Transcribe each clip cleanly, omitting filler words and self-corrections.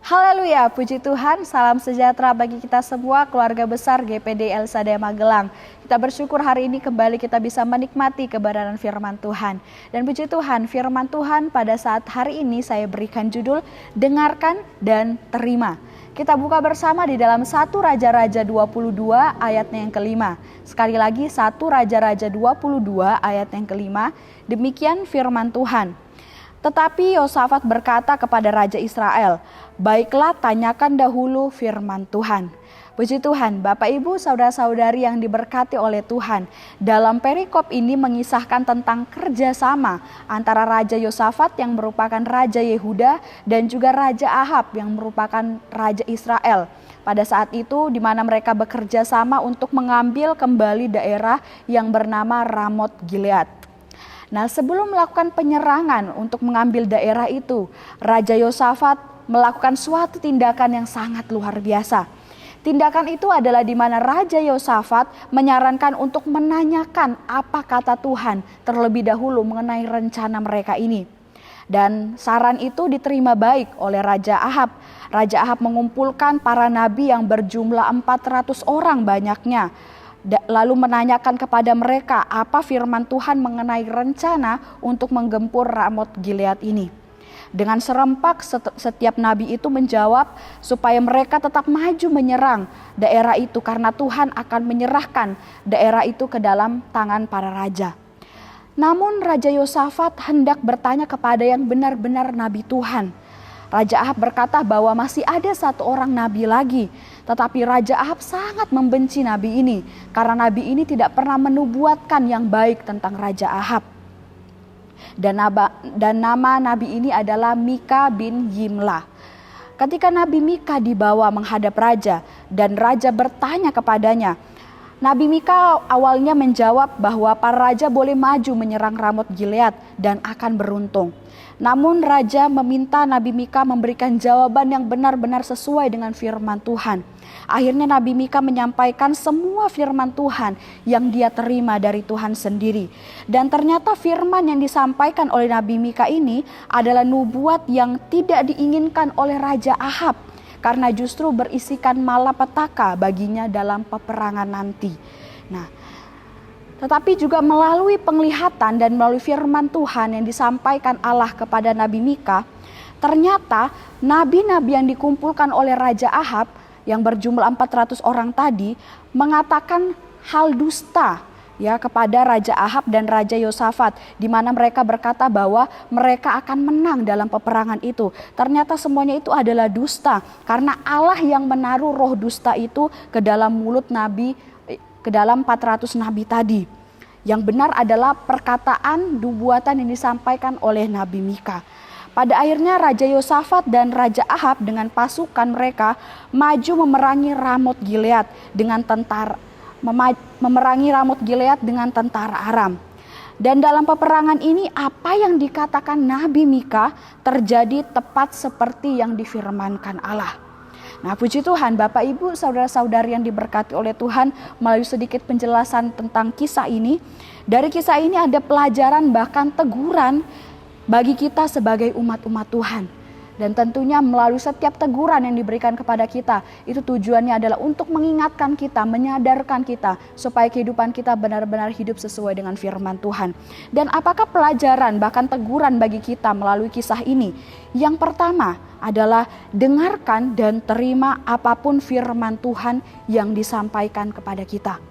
Haleluya, puji Tuhan, salam sejahtera bagi kita semua, keluarga besar GPD El Shaddai Magelang. Kita bersyukur hari ini kembali kita bisa menikmati kebenaran firman Tuhan. Dan puji Tuhan, firman Tuhan pada saat hari ini saya berikan judul, Dengarkan dan Terima. Kita buka bersama di dalam 1 Raja-Raja 22 ayatnya yang kelima. Sekali lagi 1 Raja-Raja 22 ayat yang kelima, demikian firman Tuhan. Tetapi Yosafat berkata kepada Raja Israel, baiklah tanyakan dahulu firman Tuhan. Puji Tuhan, Bapak Ibu saudara-saudari yang diberkati oleh Tuhan. Dalam perikop ini mengisahkan tentang kerjasama antara Raja Yosafat yang merupakan Raja Yehuda dan juga Raja Ahab yang merupakan Raja Israel. Pada saat itu di mana mereka bekerja sama untuk mengambil kembali daerah yang bernama Ramot Gilead. Nah, sebelum melakukan penyerangan untuk mengambil daerah itu, Raja Yosafat melakukan suatu tindakan yang sangat luar biasa. Tindakan itu adalah di mana Raja Yosafat menyarankan untuk menanyakan apa kata Tuhan terlebih dahulu mengenai rencana mereka ini. Dan saran itu diterima baik oleh Raja Ahab. Raja Ahab mengumpulkan para nabi yang berjumlah 400 orang banyaknya. Lalu menanyakan kepada mereka apa firman Tuhan mengenai rencana untuk menggempur Ramot Gilead ini. Dengan serempak setiap nabi itu menjawab supaya mereka tetap maju menyerang daerah itu karena Tuhan akan menyerahkan daerah itu ke dalam tangan para raja. Namun Raja Yosafat hendak bertanya kepada yang benar-benar nabi Tuhan. Raja Ahab berkata bahwa masih ada satu orang nabi lagi. Tetapi Raja Ahab sangat membenci nabi ini karena nabi ini tidak pernah menubuatkan yang baik tentang Raja Ahab. Dan nama nabi ini adalah Mika bin Yimlah. Ketika Nabi Mika dibawa menghadap raja dan raja bertanya kepadanya, Nabi Mika awalnya menjawab bahwa para raja boleh maju menyerang Ramot Gilead dan akan beruntung. Namun raja meminta Nabi Mika memberikan jawaban yang benar-benar sesuai dengan firman Tuhan. Akhirnya Nabi Mika menyampaikan semua firman Tuhan yang dia terima dari Tuhan sendiri. Dan ternyata firman yang disampaikan oleh Nabi Mika ini adalah nubuat yang tidak diinginkan oleh Raja Ahab. Karena justru berisikan malapetaka baginya dalam peperangan nanti. Tetapi juga melalui penglihatan dan melalui firman Tuhan yang disampaikan Allah kepada Nabi Mika, ternyata nabi-nabi yang dikumpulkan oleh Raja Ahab yang berjumlah 400 orang tadi mengatakan hal dusta ya kepada Raja Ahab dan Raja Yosafat, di mana mereka berkata bahwa mereka akan menang dalam peperangan itu. Ternyata semuanya itu adalah dusta karena Allah yang menaruh roh dusta itu ke dalam mulut nabi, ke dalam 400 nabi tadi. Yang benar adalah perkataan nubuatan yang disampaikan oleh Nabi Mika. Pada akhirnya Raja Yosafat dan Raja Ahab dengan pasukan mereka maju memerangi Ramot Gilead dengan tentara Aram. Dan dalam peperangan ini apa yang dikatakan Nabi Mika terjadi tepat seperti yang difirmankan Allah. Nah, puji Tuhan, Bapak Ibu saudara-saudari yang diberkati oleh Tuhan, melalui sedikit penjelasan tentang kisah ini. Dari kisah ini ada pelajaran bahkan teguran bagi kita sebagai umat-umat Tuhan. Dan tentunya melalui setiap teguran yang diberikan kepada kita, itu tujuannya adalah untuk mengingatkan kita, menyadarkan kita, supaya kehidupan kita benar-benar hidup sesuai dengan firman Tuhan. Dan apakah pelajaran bahkan teguran bagi kita melalui kisah ini? Yang pertama adalah dengarkan dan terima apapun firman Tuhan yang disampaikan kepada kita.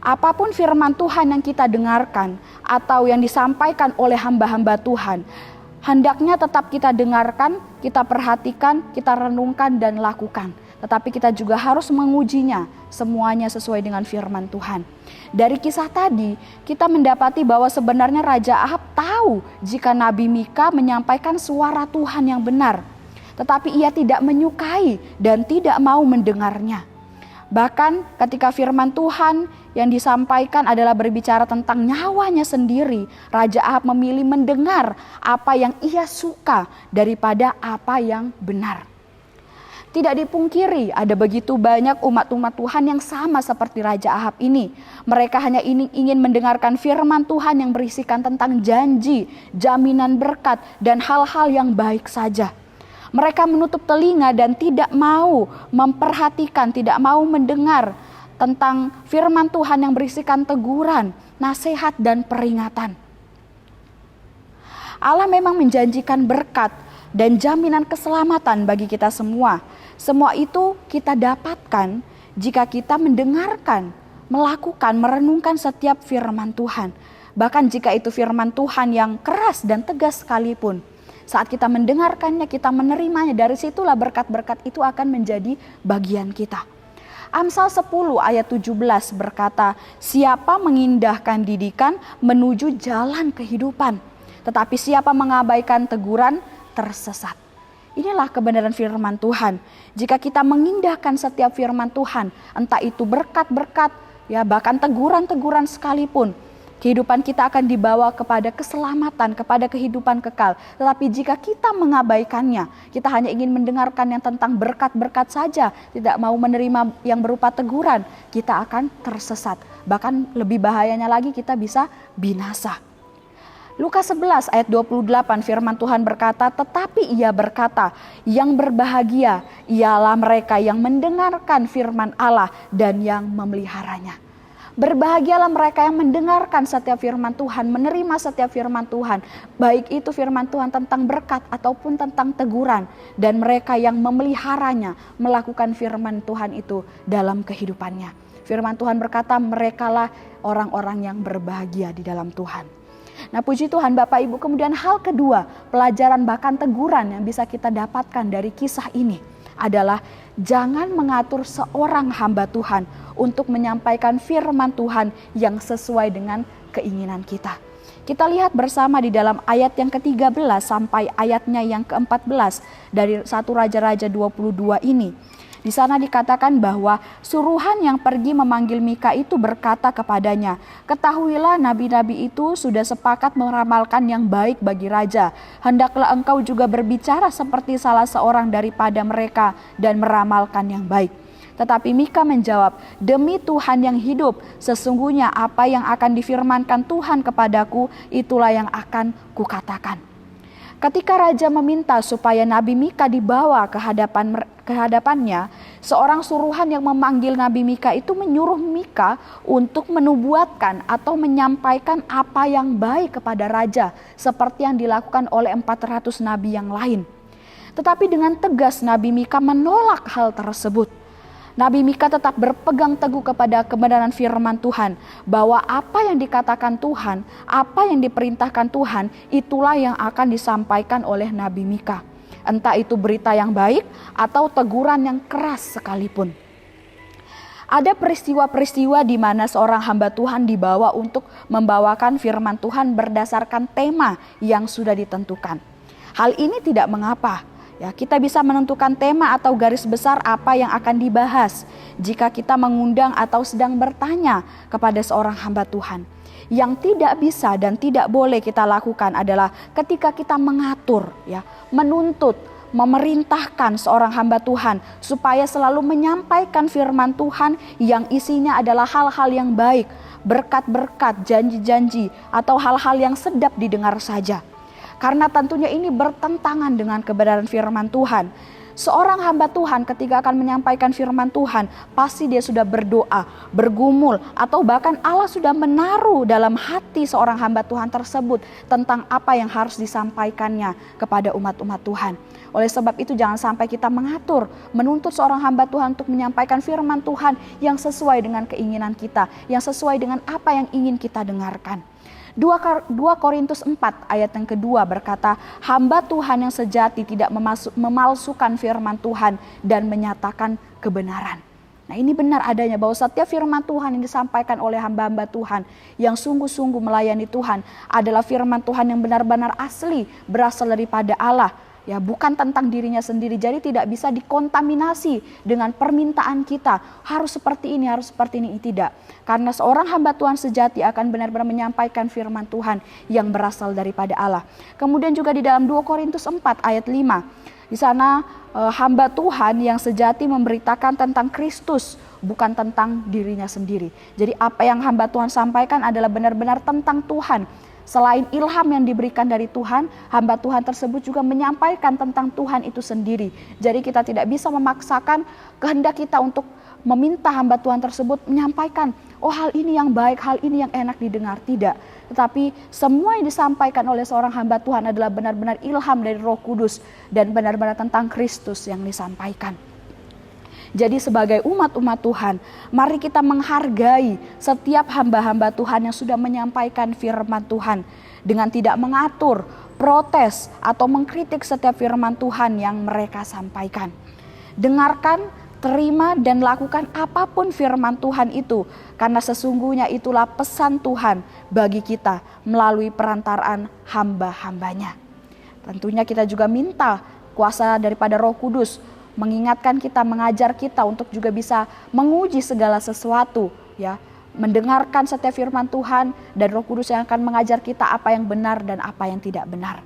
Apapun firman Tuhan yang kita dengarkan atau yang disampaikan oleh hamba-hamba Tuhan, hendaknya tetap kita dengarkan, kita perhatikan, kita renungkan dan lakukan. Tetapi kita juga harus mengujinya semuanya sesuai dengan firman Tuhan. Dari kisah tadi kita mendapati bahwa sebenarnya Raja Ahab tahu jika Nabi Mika menyampaikan suara Tuhan yang benar. Tetapi ia tidak menyukai dan tidak mau mendengarnya. Bahkan ketika firman Tuhan yang disampaikan adalah berbicara tentang nyawanya sendiri, Raja Ahab memilih mendengar apa yang ia suka daripada apa yang benar. Tidak dipungkiri ada begitu banyak umat-umat Tuhan yang sama seperti Raja Ahab ini. Mereka hanya ingin mendengarkan firman Tuhan yang berisikan tentang janji, jaminan berkat, dan hal-hal yang baik saja. Mereka menutup telinga dan tidak mau memperhatikan, tidak mau mendengar tentang firman Tuhan yang berisikan teguran, nasihat, dan peringatan. Allah memang menjanjikan berkat dan jaminan keselamatan bagi kita semua. Semua itu kita dapatkan jika kita mendengarkan, melakukan, merenungkan setiap firman Tuhan. Bahkan jika itu firman Tuhan yang keras dan tegas sekalipun. Saat kita mendengarkannya, kita menerimanya, dari situlah berkat-berkat itu akan menjadi bagian kita. Amsal 10 ayat 17 berkata, siapa mengindahkan didikan menuju jalan kehidupan, tetapi siapa mengabaikan teguran tersesat. Inilah kebenaran firman Tuhan. Jika kita mengindahkan setiap firman Tuhan, entah itu berkat-berkat, ya bahkan teguran-teguran sekalipun, kehidupan kita akan dibawa kepada keselamatan, kepada kehidupan kekal. Tetapi jika kita mengabaikannya, kita hanya ingin mendengarkan yang tentang berkat-berkat saja, tidak mau menerima yang berupa teguran, kita akan tersesat. Bahkan lebih bahayanya lagi, kita bisa binasa. Lukas 11 ayat 28 firman Tuhan berkata, tetapi ia berkata, yang berbahagia ialah mereka yang mendengarkan firman Allah dan yang memeliharanya. Berbahagialah mereka yang mendengarkan setiap firman Tuhan, menerima setiap firman Tuhan, baik itu firman Tuhan tentang berkat ataupun tentang teguran, dan mereka yang memeliharanya, melakukan firman Tuhan itu dalam kehidupannya. Firman Tuhan berkata, merekalah orang-orang yang berbahagia di dalam Tuhan. Nah, puji Tuhan Bapak Ibu, kemudian hal kedua, pelajaran bahkan teguran yang bisa kita dapatkan dari kisah ini adalah jangan mengatur seorang hamba Tuhan untuk menyampaikan firman Tuhan yang sesuai dengan keinginan kita. Kita lihat bersama di dalam ayat yang ke-13 sampai ayatnya yang ke-14 dari 1 Raja-Raja 22 ini. Di sana dikatakan bahwa suruhan yang pergi memanggil Mika itu berkata kepadanya, ketahuilah nabi-nabi itu sudah sepakat meramalkan yang baik bagi raja. Hendaklah engkau juga berbicara seperti salah seorang daripada mereka dan meramalkan yang baik. Tetapi Mika menjawab, demi Tuhan yang hidup, sesungguhnya apa yang akan difirmankan Tuhan kepadaku, itulah yang akan kukatakan. Ketika raja meminta supaya Nabi Mika dibawa ke hadapannya, seorang suruhan yang memanggil Nabi Mika itu menyuruh Mika untuk menubuatkan atau menyampaikan apa yang baik kepada raja, seperti yang dilakukan oleh 400 nabi yang lain. Tetapi dengan tegas Nabi Mika menolak hal tersebut. Nabi Mika tetap berpegang teguh kepada kebenaran firman Tuhan, bahwa apa yang dikatakan Tuhan, apa yang diperintahkan Tuhan, itulah yang akan disampaikan oleh Nabi Mika. Entah itu berita yang baik atau teguran yang keras sekalipun. Ada peristiwa-peristiwa di mana seorang hamba Tuhan dibawa untuk membawakan firman Tuhan berdasarkan tema yang sudah ditentukan. Hal ini tidak mengapa. Ya, kita bisa menentukan tema atau garis besar apa yang akan dibahas jika kita mengundang atau sedang bertanya kepada seorang hamba Tuhan. Yang tidak bisa dan tidak boleh kita lakukan adalah ketika kita mengatur, ya, menuntut, memerintahkan seorang hamba Tuhan supaya selalu menyampaikan firman Tuhan yang isinya adalah hal-hal yang baik, berkat-berkat, janji-janji, atau hal-hal yang sedap didengar saja. Karena tentunya ini bertentangan dengan kebenaran firman Tuhan. Seorang hamba Tuhan ketika akan menyampaikan firman Tuhan, pasti dia sudah berdoa, bergumul, atau bahkan Allah sudah menaruh dalam hati seorang hamba Tuhan tersebut tentang apa yang harus disampaikannya kepada umat-umat Tuhan. Oleh sebab itu jangan sampai kita mengatur, menuntut seorang hamba Tuhan untuk menyampaikan firman Tuhan yang sesuai dengan keinginan kita, yang sesuai dengan apa yang ingin kita dengarkan. 2 Korintus 4 ayat yang kedua berkata, hamba Tuhan yang sejati tidak memalsukan firman Tuhan dan menyatakan kebenaran. Nah, ini benar adanya bahwa setiap firman Tuhan yang disampaikan oleh hamba-hamba Tuhan yang sungguh-sungguh melayani Tuhan adalah firman Tuhan yang benar-benar asli, berasal daripada Allah. ya, bukan tentang dirinya sendiri. Jadi tidak bisa dikontaminasi dengan permintaan kita, harus seperti ini, harus seperti ini, tidak. Karena seorang hamba Tuhan sejati akan benar-benar menyampaikan firman Tuhan yang berasal daripada Allah. Kemudian juga di dalam 2 Korintus 4 ayat 5, di sana hamba Tuhan yang sejati memberitakan tentang Kristus, bukan tentang dirinya sendiri. Jadi apa yang hamba Tuhan sampaikan adalah benar-benar tentang Tuhan. Selain ilham yang diberikan dari Tuhan, hamba Tuhan tersebut juga menyampaikan tentang Tuhan itu sendiri. Jadi kita tidak bisa memaksakan kehendak kita untuk meminta hamba Tuhan tersebut menyampaikan, oh hal ini yang baik, hal ini yang enak didengar. Tidak. Tetapi semua yang disampaikan oleh seorang hamba Tuhan adalah benar-benar ilham dari Roh Kudus dan benar-benar tentang Kristus yang disampaikan. Jadi sebagai umat-umat Tuhan, mari kita menghargai setiap hamba-hamba Tuhan yang sudah menyampaikan firman Tuhan dengan tidak mengatur, protes, atau mengkritik setiap firman Tuhan yang mereka sampaikan. Dengarkan, terima, dan lakukan apapun firman Tuhan itu, karena sesungguhnya itulah pesan Tuhan bagi kita melalui perantaraan hamba-hambanya. Tentunya kita juga minta kuasa daripada Roh Kudus mengingatkan kita, mengajar kita untuk juga bisa menguji segala sesuatu, ya, mendengarkan setiap firman Tuhan, dan Roh Kudus yang akan mengajar kita apa yang benar dan apa yang tidak benar.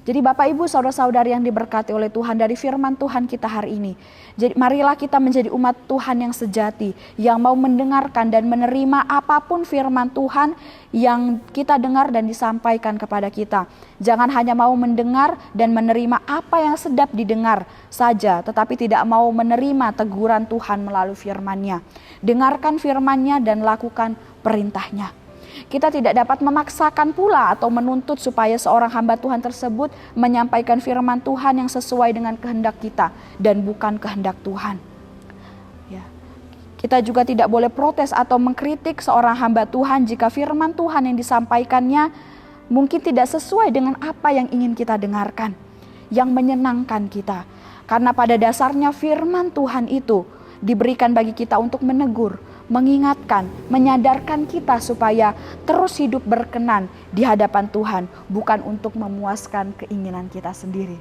Jadi Bapak Ibu saudara-saudari yang diberkati oleh Tuhan, dari firman Tuhan kita hari ini, jadi marilah kita menjadi umat Tuhan yang sejati, yang mau mendengarkan dan menerima apapun firman Tuhan yang kita dengar dan disampaikan kepada kita. Jangan hanya mau mendengar dan menerima apa yang sedap didengar saja, tetapi tidak mau menerima teguran Tuhan melalui firman-Nya. Dengarkan firman-Nya dan lakukan perintahnya. Kita tidak dapat memaksakan pula atau menuntut supaya seorang hamba Tuhan tersebut menyampaikan firman Tuhan yang sesuai dengan kehendak kita dan bukan kehendak Tuhan. Ya. Kita juga tidak boleh protes atau mengkritik seorang hamba Tuhan jika firman Tuhan yang disampaikannya mungkin tidak sesuai dengan apa yang ingin kita dengarkan, yang menyenangkan kita. Karena pada dasarnya firman Tuhan itu diberikan bagi kita untuk menegur, mengingatkan, menyadarkan kita supaya terus hidup berkenan di hadapan Tuhan, bukan untuk memuaskan keinginan kita sendiri.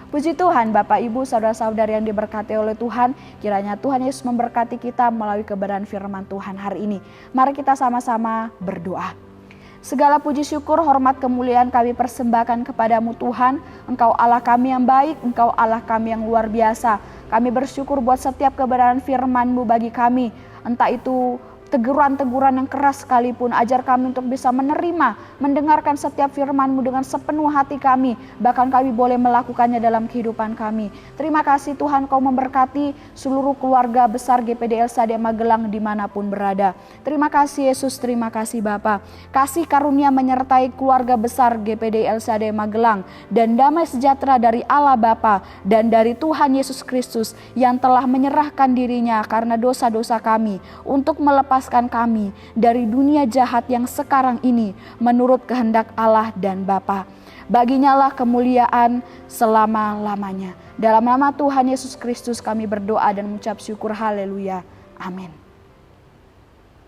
Puji Tuhan, Bapak Ibu saudara-saudari yang diberkati oleh Tuhan, kiranya Tuhan Yesus memberkati kita melalui kebenaran firman Tuhan hari ini. Mari kita sama-sama berdoa. Segala puji syukur, hormat, kemuliaan kami persembahkan kepadamu Tuhan. Engkau Allah kami yang baik, Engkau Allah kami yang luar biasa. Kami bersyukur buat setiap kebenaran firman-Mu bagi kami. Entah itu teguran-teguran yang keras sekalipun, ajar kami untuk bisa menerima, mendengarkan setiap firman-Mu dengan sepenuh hati kami. Bahkan kami boleh melakukannya dalam kehidupan kami. Terima kasih Tuhan, Kau memberkati seluruh keluarga besar GPD LSAD Magelang dimanapun berada. Terima kasih Yesus, terima kasih Bapa. Kasih karunia menyertai keluarga besar GPD LSAD Magelang, dan damai sejahtera dari Allah Bapa dan dari Tuhan Yesus Kristus yang telah menyerahkan dirinya karena dosa-dosa kami untuk melepaskan kami dari dunia jahat yang sekarang ini menurut kehendak Allah dan Bapa. Baginya lah kemuliaan selama-lamanya. Dalam nama Tuhan Yesus Kristus kami berdoa dan mengucap syukur, haleluya, amin.